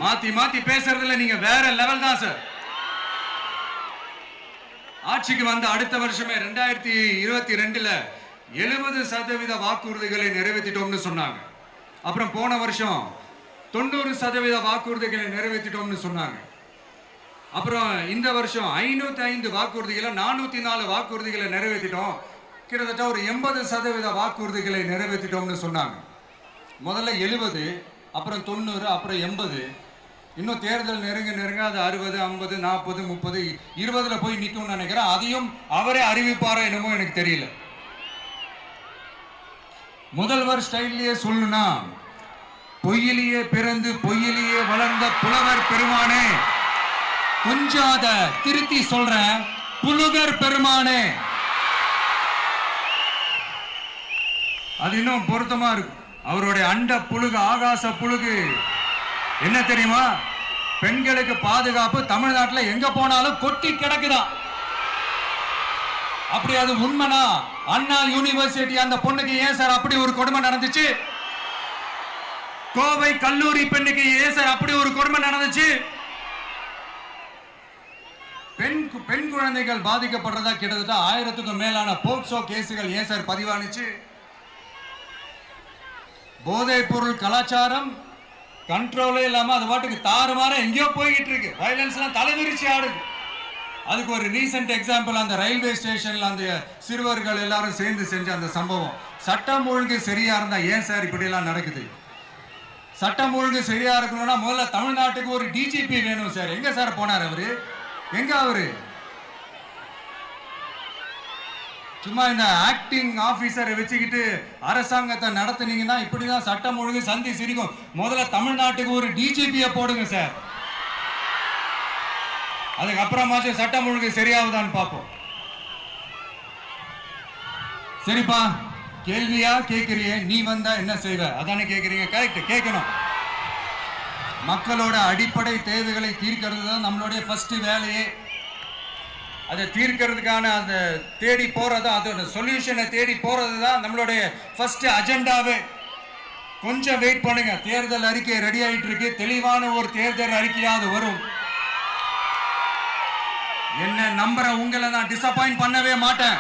மாத்தி மாத்தி பேசுறதுல நீங்க வேற லெவல் தான் சார். ஆட்சிக்கு வந்த அடுத்த வருஷமே 2022ல 70% வாக்குறுதிகளை நிறைவேற்றிட்டோம்னு சொன்னாங்க. அப்புறம் போன வருஷம் 90% வாக்குறுதிகளை நிறைவேற்றிட்டோம்னு சொன்னாங்க. அப்புறம் இந்த வருஷம் 505 வாக்குறுதிகளை 404 வாக்குறுதிகளை நிறைவேற்றிட்டோம். கிட்டத்தட்ட ஒரு 80% வாக்குறுதிகளை நிறைவேற்றிட்டோம்னு சொன்னாங்க. முதல்ல 70, அப்புறம் 90, அப்புறம் 80. இன்னும் தேர்தல் நெருங்க அது 60, 50, 40, 30, 20ல போய் நிற்கும்னு நினைக்கிறேன். அதையும் அவரே அறிவிப்பாரா என்னமோ எனக்கு தெரியல. முதல்வர் ஸ்டைல்லையே சொல்லணும்னா, பொய்யிலேயே பிறந்து பொய்யிலேயே வளர்ந்த புலவர் பெருமானே, கொஞ்சம் அத திருத்தி சொல்றேன், புலுகர் பெருமானே. அது இன்னும் பொருத்தமா இருக்கு. அவருடைய அண்ட புழுகு, ஆகாச புழுகு என்ன தெரியுமா? பெண்களுக்கு பாதுகாப்பு தமிழ்நாட்டில் எங்க போனாலும் கொட்டி கிடக்குதா. அப்படி அது உண்மைனா அண்ணா யூனிவர்சிட்டி அந்த பொண்ணுக்கு ஏன் சார் அப்படி ஒரு கொடுமை நடந்துச்சு? கோவை கல்லூரி பெண்ணுக்கு ஏன் சார் அப்படி ஒரு கொடுமை நடந்துச்சு? பெண் குழந்தைகள் பாதிக்கப்படுறதா கிட்டத்தட்ட 1000க்கும் மேலான போக்சோ கேசுகள் ஏன் சார் பதிவானுச்சு? போதைப் பொருள் கலாச்சாரம் கண்ட்ரோலே இல்லாம அது பாட்டுக்கு தாறுமாற எங்கேயோ போய்கிட்டு இருக்கு. வயலன்ஸ் எல்லாம் தலைவிரிச்சு ஆடுது. அதுக்கு ஒரு ரீசெண்ட் எக்ஸாம்பிள், அந்த ரயில்வே ஸ்டேஷன்ல அந்த சிறுவர்கள் எல்லாரும் சேர்ந்து செஞ்ச அந்த சம்பவம். சட்டம் ஒழுங்கு சரியா இருந்தா ஏன் சார் இப்படி எல்லாம் நடக்குது? சட்டம் ஒழுங்கு சரியா இருக்கணும்னா முதல்ல தமிழ்நாட்டுக்கு ஒரு டிஜிபி வேணும் சார். எங்க சார் போனார் அவரு? எங்க அவரு? சும்மா இந்த ஆக்டிங் ஆபீசரை வச்சுக்கிட்டு அரசாங்கத்தை நடத்துனீங்கன்னா இப்படிதான் சட்டம் ஒழுங்கு சந்தி சிரிக்கும். முதல்ல தமிழ்நாட்டுக்கு ஒரு டிஜிபியை போடுங்க சார். அதுக்கப்புறமாச்சும் சட்டம் ஒழுங்கு சரியாகுதான்னு பார்ப்போம். சரிப்பா, கேள்வியா கேட்கறியே, நீ வந்தா என்ன செய்வ அதானே கேட்கறீங்க. கரெக்ட், கேட்கணும். மக்களோட அடிப்படை தேவைகளை தீர்க்கிறது தான் நம்மளுடைய ஃபர்ஸ்ட் வேலையே. அதை தீர்க்கிறதுக்கான அந்த தேடி போறது, அதோட சொல்யூஷனை தேடி போறது தான் நம்மளுடைய ஃபர்ஸ்ட் அஜெண்டாவே. கொஞ்சம் வெயிட் பண்ணுங்க, தேர்தல் அறிக்கை ரெடி ஆயிட்டு இருக்கு. தெளிவான ஒரு தேர்தல் அறிக்கையாவது வரும். என்ன நம்புற உங்களை நான் டிசப்பாயிண்ட் பண்ணவே மாட்டேன்.